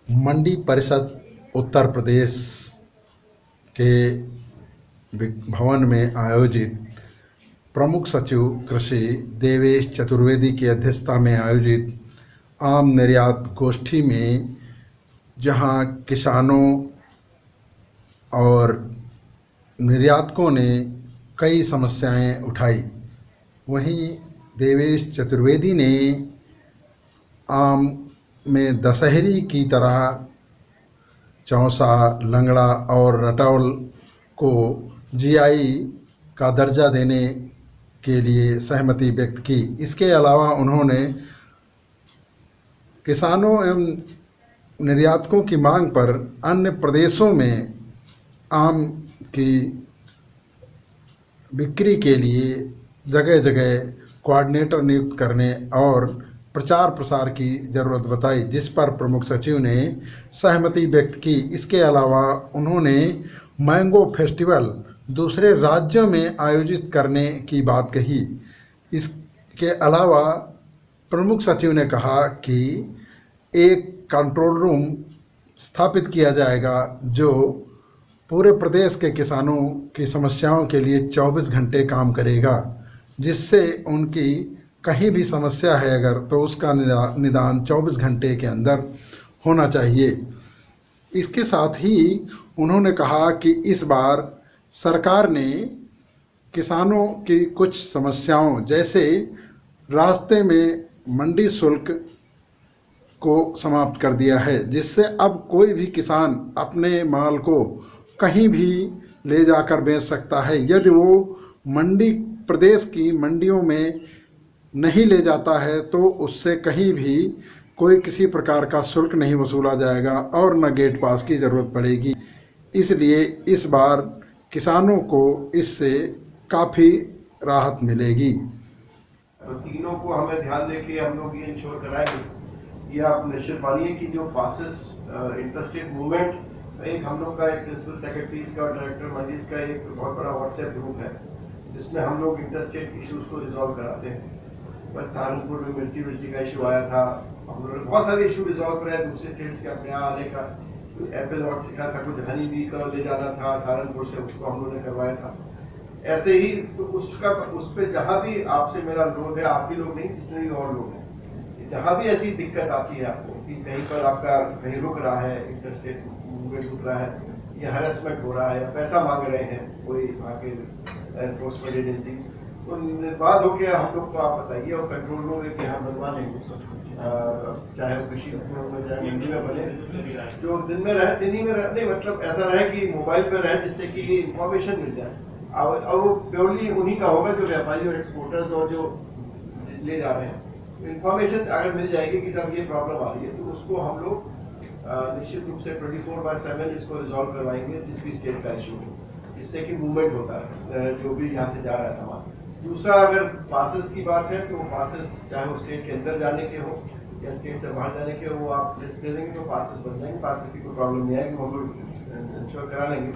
मंडी परिषद उत्तर प्रदेश के भवन में आयोजित प्रमुख सचिव कृषि देवेश चतुर्वेदी की अध्यक्षता में आयोजित आम निर्यात गोष्ठी में जहां किसानों और निर्यातकों ने कई समस्याएं उठाई, वहीं देवेश चतुर्वेदी ने आम में दशहरी की तरह चौसा, लंगड़ा और रटौल को जीआई का दर्जा देने के लिए सहमति व्यक्त की। इसके अलावा उन्होंने किसानों एवं निर्यातकों की मांग पर अन्य प्रदेशों में आम की बिक्री के लिए जगह जगह कोऑर्डिनेटर नियुक्त करने और प्रचार प्रसार की ज़रूरत बताई, जिस पर प्रमुख सचिव ने सहमति व्यक्त की। इसके अलावा उन्होंने मैंगो फेस्टिवल दूसरे राज्यों में आयोजित करने की बात कही। इसके अलावा प्रमुख सचिव ने कहा कि एक कंट्रोल रूम स्थापित किया जाएगा जो पूरे प्रदेश के किसानों की समस्याओं के लिए 24 घंटे काम करेगा, जिससे उनकी कहीं भी समस्या है अगर तो उसका निदान 24 घंटे के अंदर होना चाहिए। इसके साथ ही उन्होंने कहा कि इस बार सरकार ने किसानों की कुछ समस्याओं जैसे रास्ते में मंडी शुल्क को समाप्त कर दिया है, जिससे अब कोई भी किसान अपने माल को कहीं भी ले जाकर बेच सकता है। यदि वो मंडी प्रदेश की मंडियों में नहीं ले जाता है तो उससे कहीं भी कोई किसी प्रकार का शुल्क नहीं वसूला जाएगा और न गेट पास की ज़रूरत पड़ेगी। इसलिए इस बार किसानों को इससे काफ़ी राहत मिलेगी। तो तीनों को हमें ध्यान देके हम लोग ये इंश्योर कराएंगे। ये आप निश्चित मानिए कि जो पासिस इंटरस्टेट मूवमेंट, एक हम लोग का एक प्रिंसिपल सेक्रेटरीज का और डायरेक्टर मंडीज का एक बहुत बड़ा व्हाट्सएप ग्रुप है जिसमें हम लोग इंटरस्टेट इश्यूज को रिजॉल्व कराते हैं। बस सहारनपुर में मिर्ची का इशू आया था, हम लोगों ने बहुत सारे इशू रिजॉल्व कराए दूसरे स्टेट्स के अपने यहाँ आने का। एप्पल वॉट सीखा था, कुछ हनी बी का ले जाना था सहारनपुर से, उसको हम लोगों ने करवाया था। ऐसे ही तो उसका उस पर जहाँ भी आपसे मेरा अनुरोध है, आप भी लोग नहीं जितने भी और लोग हैं, जहाँ भी ऐसी दिक्कत आती है आपको कि कहीं पर आपका कहीं रुक रहा है, इंटरस्टेट मूवमेंट रुक रहा है या हरेसमेंट हो रहा है या पैसा मांग रहे हैं कोई आके एनफोर्समेंट एजेंसीज, तो निर्बाध होकर हम लोग को आप बताइए और कंट्रोल रूम लेके हम बनवा लेंगे, चाहे वो कृषि में चाहे मंडी में बने, जो दिन में रहे दिन ही में रहे, नहीं मतलब ऐसा रहे कि मोबाइल पर रहे जिससे कि इंफॉर्मेशन मिल जाए। और वो प्योरली उन्हीं का होगा जो व्यापारी और एक्सपोर्टर्स और जो ले जा रहे हैं। इंफॉर्मेशन अगर मिल जाएगी कि साहब ये प्रॉब्लम आ रही है तो उसको हम लोग निश्चित रूप से 24/7 इसको रिजॉल्व करवाएंगे जिस भी स्टेट का इशू हो, जिससे कि मूवमेंट होता है जो भी यहाँ से जा रहा है सामान। दूसरा, अगर पासेस की बात है तो पासेस चाहे वो स्टेट के अंदर जाने के हो या स्टेट से बाहर जाने के हो, वो आप लिस्ट दे देंगे तो पासेस बन जाएंगे। पासेस की कोई प्रॉब्लम नहीं आएगी, हम लोग इंश्योर करा लेंगे।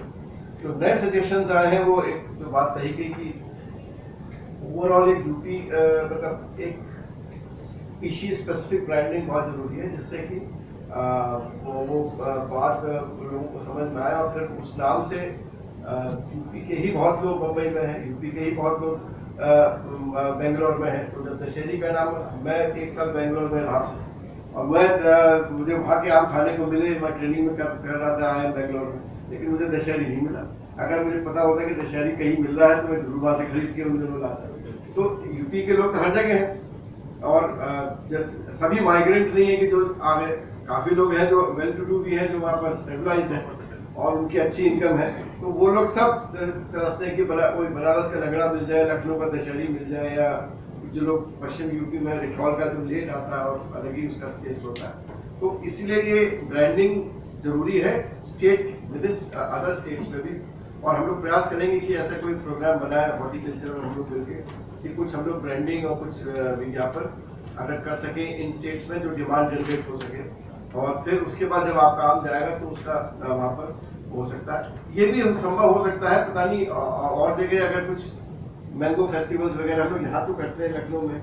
जो नए सजेशंस आए हैं वो एक जो बात सही की कि ओवरऑल एक यूपी मतलब एक स्पीशीज स्पेसिफिक ब्रांडिंग बहुत जरूरी है, जिससे कि वो बात लोगों को समझ में आए। और फिर उस नाम से यूपी के ही बहुत लोग मुंबई में हैं, यूपी के ही बहुत लोग बेंगलोर में हैं। तो जब दशहरी का नाम, मैं 1 साल बेंगलोर में रहा और मुझे वहाँ के आम खाने को मिले, मैं ट्रेनिंग में कर रहा था आया बेंगलोर में, लेकिन मुझे दशहरी नहीं मिला। अगर मुझे पता होता कि दशहरी कहीं मिल रहा है तो मैं जरूर वहाँ से खरीद के उन्हें लाता। तो यूपी के लोग तो हर जगह हैं और जब सभी माइग्रेंट नहीं है कि जो आ गए, काफी लोग हैं जो वेल टू डू भी हैं, जो वहाँ पर स्टेबलाइज है और उनकी अच्छी इनकम है। तो वो लोग सब तरसते हैं कि कोई बनारस का लंगड़ा मिल जाए, लखनऊ का दशहरी मिल जाए, या जो लोग पश्चिम यूपी में रिठौल का जो लेट आता है और अलग ही उसका टेस्ट होता है। तो इसलिए ये ब्रांडिंग जरूरी है state with in other states में भी। और हम लोग प्रयास करेंगे कि ऐसा कोई प्रोग्राम बनाए हॉर्टिकल्चर में हम लोग मिलकर कि कुछ हम लोग ब्रांडिंग और कुछ विज्ञापन अगर कर सकें इन स्टेट्स में जो डिमांड जनरेट हो सके, और फिर उसके बाद जब आपका काम जाएगा तो उसका वहाँ पर हो सकता है। ये भी संभव हो सकता है, पता नहीं और जगह अगर कुछ मैंगो फेस्टिवल्स वगैरह हम लोग यहाँ तो करते हैं लखनऊ में।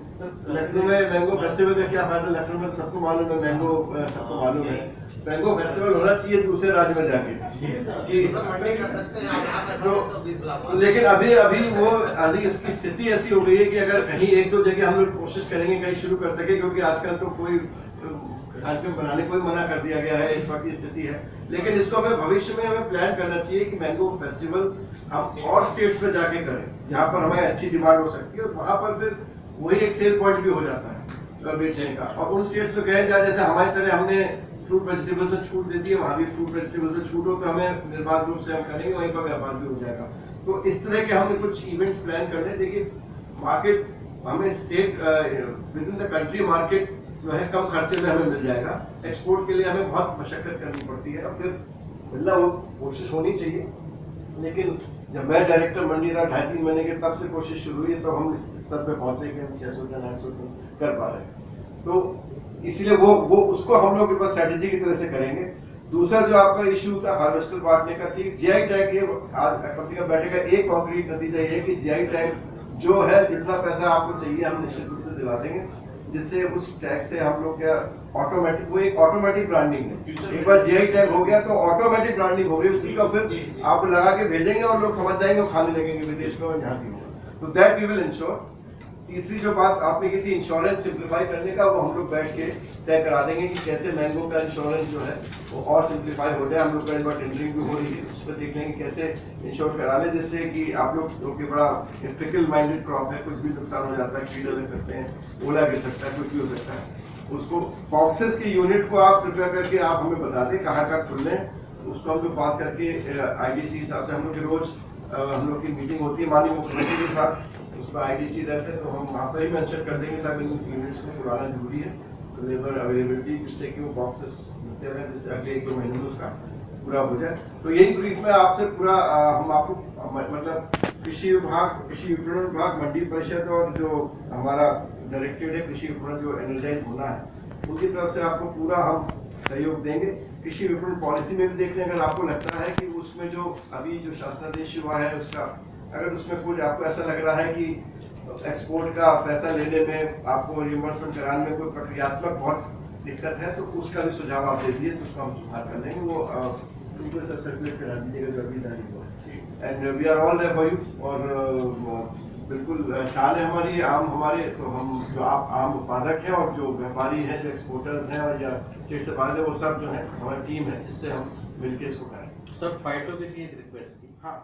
लखनऊ में मैंगो फेस्टिवल का क्या फायदा, लखनऊ में सबको मालूम है, मैंगो सबको मालूम है, मैंगो फेस्टिवल होना चाहिए दूसरे राज्य में जाके तो लेकिन अभी अभी वो अभी इसकी स्थिति ऐसी हो गई है कि अगर कहीं एक दो जगह हम लोग कोशिश करेंगे कहीं शुरू कर सके, क्योंकि आजकल तो कोई कार्यक्रम बनाने को ही मना कर दिया गया है, इस वक्त की स्थिति है। लेकिन इसको हमें भविष्य में हमें प्लान करना चाहिए कि मैंगो फेस्टिवल हम और स्टेट्स में जाके करें जहाँ पर हमें अच्छी डिमांड हो सकती है, और वहां पर फिर वही एक सेल पॉइंट भी हो जाता है बेचने का। और उन स्टेट्स में गए जाए, जैसे हमारी तरह हमने फ्रूट वेजिटेबल्स में छूट दे दी है, वहाँ भी फ्रूट वेजिटेबल्स में छूट हो तो हमें निर्बाध रूप से हम करेंगे, वहीं पर व्यापार भी हो जाएगा। तो इस तरह के हमने कुछ इवेंट्स प्लान करने। देखिए मार्केट हमें state with in the country market जो है कम खर्चे में हमें मिल जाएगा। एक्सपोर्ट के लिए हमें बहुत मशक्कत करनी पड़ती है, अब फिर मिलना वो कोशिश होनी चाहिए। लेकिन जब मैं डायरेक्टर मंडी रहा 2.5-3 महीने के, तब से कोशिश शुरू हुई है, तो हम इस स्तर पे पहुंचे कि हम 600 या 900 कर पा रहे हैं। तो इसीलिए वो उसको हम लोग स्ट्रेटेजी की तरह से करेंगे। दूसरा जो आपका इशू था हार्वेस्टर बांटने का, ठीक जीआई टैग, ये आज कम से कम बैठेगा। एक कॉन्क्रीट नतीजा ये है कि जीआई टैग जो है, जितना पैसा आपको चाहिए हम निश्चित रूप से दिला देंगे, जिससे उस टैग से हम लोग क्या ऑटोमेटिक, वो एक ऑटोमेटिक ब्रांडिंग है। एक बार जीआई टैग हो गया तो ऑटोमेटिक ब्रांडिंग हो गई उसकी, का फिर आप लगा के भेजेंगे और लोग समझ जाएंगे और खाने लगेंगे विदेश में और यहाँ भी होगा। तो दैट वी विल इंश्योर। तीसरी जो बात आपने की थी इंश्योरेंस सिंप्लीफाई करने का, वो हम लोग बैठ के तय करा देंगे कि कैसे मैंगो का इंश्योरेंस जो है वो और सिंप्लीफाई हो जाए। हम लोग का टेंडरिंग भी हो रही है, उस पर देख लेंगे कैसे इंश्योर करा ले, जिससे कि आप लोग क्योंकि बड़ा फिकल माइंडेड क्रॉप है, कुछ भी नुकसान हो जाता है, कीड़े लग सकते हैं, ओला गिर सकता है, कुछ भी हो सकता है। उसको बॉक्सेस की यूनिट को आप प्रिपेयर करके आप हमें बता दें कहाँ खुलने, उसको हम लोग बात करके आईडीसी हिसाब से हम लोग रोज हम लोग की मीटिंग होती है माननीय मुख्यमंत्री के साथ, उसका आईडीसी रहते हैं, तो हम वहाँ पर ही मेंशन कर देंगे साहब इन यूनिट्स को खुलाना जरूरी है, तो लेबर अवेलेबिलिटी, जिससे कि वो बॉक्सेस मिलते रहे, जिससे अगले 1-2 महीने में उसका पूरा हो जाए। तो यही ब्रीफ में आपसे पूरा हम आपको मतलब कृषि विभाग, कृषि विपणन विभाग, मंडी परिषद और जो हमारा डायरेक्टरेट है कृषि विपणन जो एनर्जाइज होना है, उनकी तरफ से आपको पूरा हम सहयोग देंगे। कृषि विपणन पॉलिसी में भी देख लें, अगर आपको लगता है कि उसमें जो अभी जो शासनादेश हुआ है उसका, अगर उसमें कुछ आपको ऐसा लग रहा है कि एक्सपोर्ट का पैसा लेने में आपको रिइंबर्समेंट कराने में कोई प्रक्रियात्मक बहुत दिक्कत है, तो उसका भी सुझाव आप दे दिए, तो उसका हम सुधार कर लेंगे। वो बिल्कुल सब सर्कुलेट करा दीजिएगा जो अभी जारी हुआ। And we are all there for you. और बिल्कुल चाल है हमारी आम हमारे, तो हम जो आप आम उत्पादक हैं और जो व्यापारी हैं, जो एक्सपोर्टर्स हैं और या स्टेट से बाहर है, वो सब जो है हमारी टीम है, जिससे हम मिलकर इसको करें। सर फाइटों के लिए एक रिक्वेस्ट थी। हाँ।